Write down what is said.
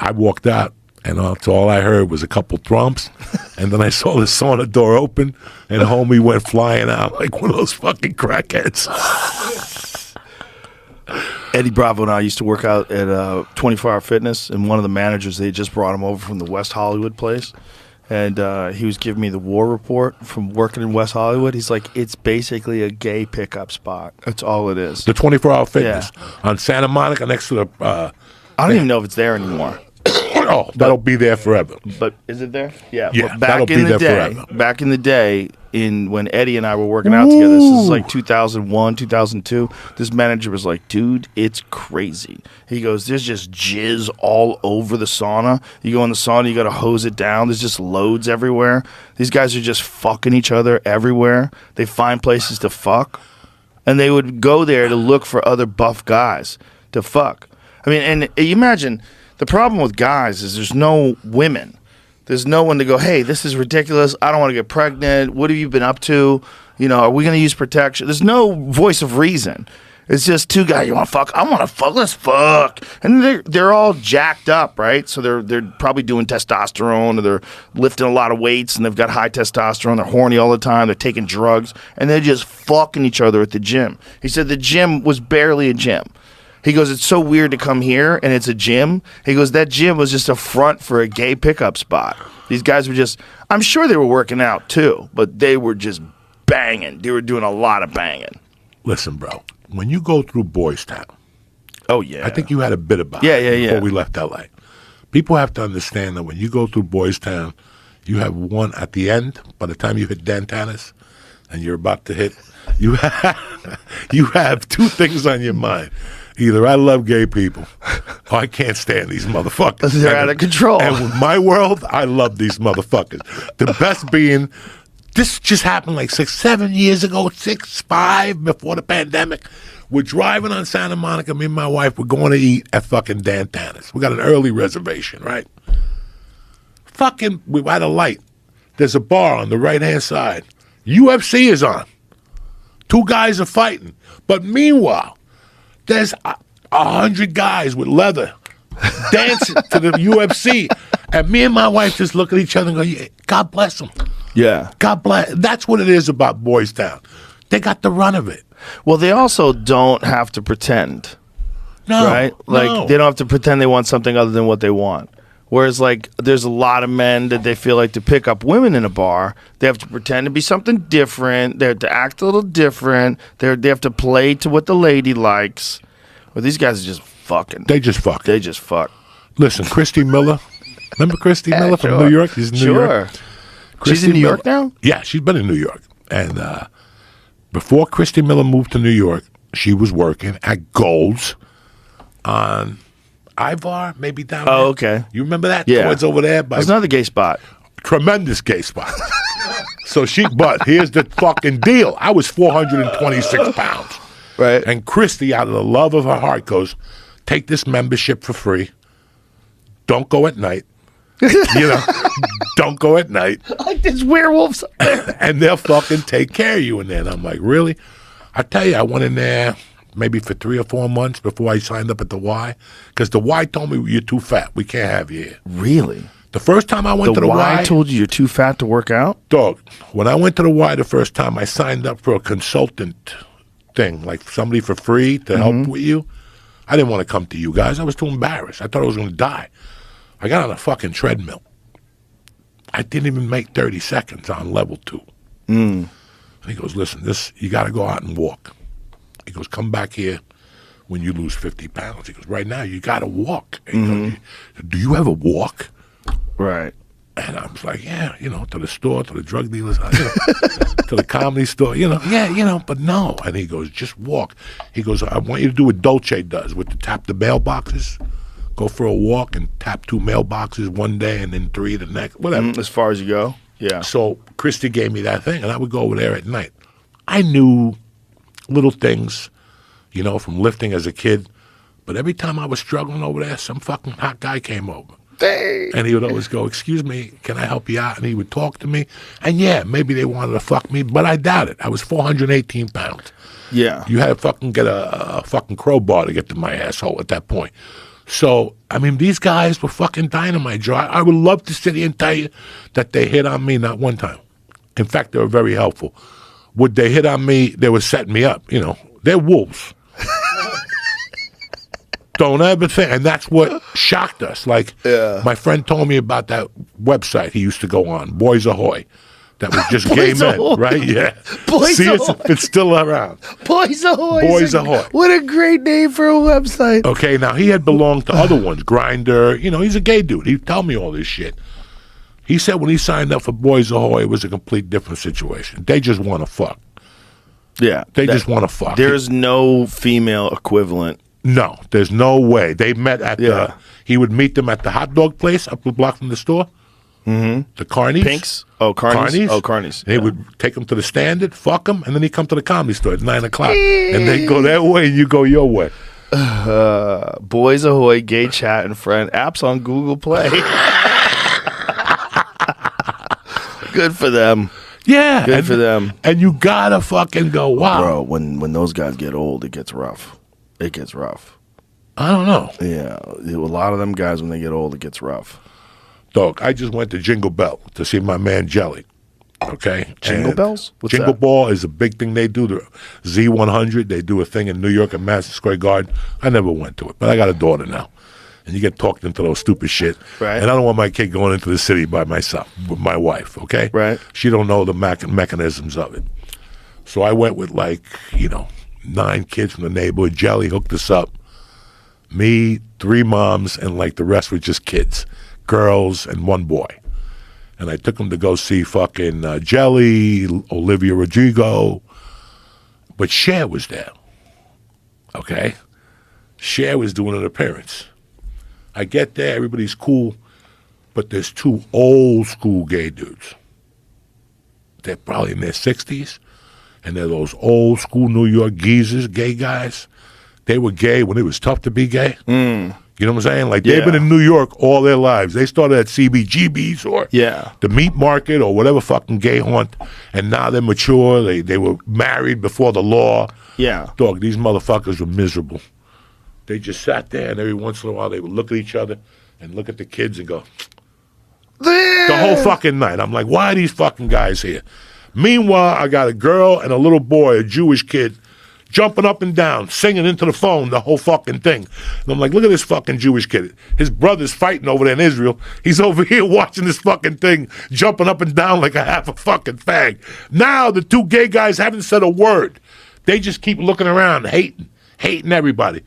I walked out, and so all I heard was a couple thumps, and then I saw the sauna door open, and homie went flying out like one of those fucking crackheads. Eddie Bravo and I used to work out at 24 Hour Fitness, and one of the managers, they just brought him over from the West Hollywood place, and he was giving me the war report from working in West Hollywood. He's like, it's basically a gay pickup spot. That's all it is. The 24-hour Fitness on Santa Monica next to the... I don't even know if it's there anymore. Oh, that'll be there forever. But is it there? Yeah. Yeah, well, that'll be there forever. Back in the day, when Eddie and I were working out together, this is like 2001, 2002, this manager was like, dude, it's crazy. He goes, there's just jizz all over the sauna. You go in the sauna, you got to hose it down. There's just loads everywhere. These guys are just fucking each other everywhere. They find places to fuck. And they would go there to look for other buff guys to fuck. I mean, and you imagine... The problem with guys is there's no women. There's no one to go, hey, this is ridiculous. I don't want to get pregnant. What have you been up to? You know, are we going to use protection? There's no voice of reason. It's just two guys. You want to fuck? I want to fuck. Let's fuck. And they're all jacked up, right? So they're probably doing testosterone, or they're lifting a lot of weights, and they've got high testosterone. They're horny all the time. They're taking drugs, and they're just fucking each other at the gym. He said the gym was barely a gym. He goes, it's so weird to come here and it's a gym. He goes, that gym was just a front for a gay pickup spot. These guys were just, I'm sure they were working out too, but they were just banging. They were doing a lot of banging. Listen, bro, when you go through Boys Town, oh yeah, I think you had a bit about it before we left LA. People have to understand that when you go through Boys Town, you have one at the end. By the time you hit Dantanis and you're about to hit, you have two things on your mind. Either I love gay people or I can't stand these motherfuckers. They're out of control. And with my world, I love these motherfuckers. The best being, this just happened like 6-7 years ago, 5 before the pandemic. We're driving on Santa Monica. Me and my wife, we're going to eat at fucking Dantanis. We got an early reservation, right? Fucking, we had a light. There's a bar on the right-hand side. UFC is on. Two guys are fighting. But meanwhile, there's 100 guys with leather dancing to the UFC. And me and my wife just look at each other and go, yeah, God bless them. Yeah. God bless. That's what it is about Boys Town. They got the run of it. Well, they also don't have to pretend. No. Right? Like, no. they don't have to pretend they want something other than what they want. Whereas, like, there's a lot of men that they feel like to pick up women in a bar, they have to pretend to be something different. They have to act a little different. They have to play to what the lady likes. Well, these guys are just fucking. They just fuck. They just fuck. Listen, Christy Miller. Remember Christy Miller from New York? She's in New York. She's in New York now? Yeah, she's been in New York. And before Christy Miller moved to New York, she was working at Gold's on Ivar, maybe down there. Oh, okay. You remember that? Yeah. It's over there. That's another gay spot. Tremendous gay spot. But here's the fucking deal. I was 426 pounds. Right. And Christy, out of the love of her heart, goes, take this membership for free. Don't go at night. Don't go at night. Like there's werewolves. And they'll fucking take care of you in there. And I'm like, really? I tell you, I went in there maybe for 3 or 4 months before I signed up at the Y. Because the Y told me, you're too fat. We can't have you here. Really? The first time I went to the Y. The Y told you you're too fat to work out? Dog, when I went to the Y the first time, I signed up for a consultant thing, like somebody for free to help with you. I didn't want to come to you guys. I was too embarrassed. I thought I was going to die. I got on a fucking treadmill. I didn't even make 30 seconds on level 2. And he goes, listen, you got to go out and walk. He goes, come back here when you lose 50 pounds. He goes, right now, you got to walk. He goes, do you ever walk? Right. And I was like, yeah, to the store, to the drug dealers, to the comedy store, but no. And he goes, just walk. He goes, I want you to do what Dolce does with the tap the mailboxes. Go for a walk and tap 2 mailboxes one day and then 3 the next, whatever. As far as you go? Yeah. So Christy gave me that thing, and I would go over there at night. I knew little things, from lifting as a kid, but every time I was struggling over there, some fucking hot guy came over. Dang. And he would always go, excuse me, can I help you out? And he would talk to me. And yeah, maybe they wanted to fuck me, but I doubt it. I was 418 pounds. Yeah. You had to fucking get a fucking crowbar to get to my asshole at that point. So, I mean, these guys were fucking dynamite, Joe. I would love to sit here and tell you that they hit on me not one time. In fact, they were very helpful. Would they hit on me? They were setting me up. You know, they're wolves. Don't ever think. And that's what shocked us. Like, my friend told me about that website he used to go on, Boys Ahoy. That was just gay men, Ahoy. right? Yeah. Boys Ahoy. It's still around. Boys Ahoy. Boys Ahoy. What a great name for a website. Okay, now he had belonged to other ones, Grinder. You know, he's a gay dude. He'd tell me all this shit. He said when he signed up for Boys Ahoy, it was a complete different situation. They just want to fuck. Yeah. They just want to fuck. There's no female equivalent. No, there's no way. They met at the. He would meet them at the hot dog place up the block from the store. Mm-hmm. The Carnies. Pinks? Oh, Carnies? Oh, Carnies. They would take them to the Standard, fuck them, and then he'd come to the Comedy Store at 9 o'clock. And they go their way and you go your way. Boys Ahoy, gay chat and friend. Apps on Google Play. Good for them. Yeah. Good for them. And you gotta fucking go, wow. Bro, when those guys get old, it gets rough. It gets rough. I don't know. Yeah. A lot of them guys, when they get old, it gets rough. Dog, I just went to Jingle Bell to see my man Jelly. Okay? Jingle Bells? What's Jingle that? Ball is a big thing they do. The Z100, they do a thing in New York at Madison Square Garden. I never went to it, but I got a daughter now. And you get talked into those stupid shit. Right. And I don't want my kid going into the city by myself, with my wife, okay? Right. She don't know the mechanisms of it. So I went with 9 kids from the neighborhood. Jelly hooked us up. Me, 3 moms, and the rest were just kids. Girls and 1 boy. And I took them to go see fucking Jelly, Olivia Rodrigo. But Cher was there. Okay? Cher was doing an appearance. I get there, everybody's cool, but there's 2 old school gay dudes. They're probably in their 60s, and they're those old school New York geezers, gay guys. They were gay when it was tough to be gay. You know what I'm saying? They've been in New York all their lives. They started at CBGB's or the meat market or whatever fucking gay haunt, and now they're mature. They were married before the law. Yeah. Dog, these motherfuckers were miserable. They just sat there, and every once in a while they would look at each other and look at the kids and go, the whole fucking night. I'm like, why are these fucking guys here? Meanwhile, I got a girl and a little boy, a Jewish kid, jumping up and down, singing into the phone the whole fucking thing. And I'm like, look at this fucking Jewish kid. His brother's fighting over there in Israel. He's over here watching this fucking thing, jumping up and down like a half a fucking fag. Now the 2 gay guys haven't said a word. They just keep looking around, hating everybody.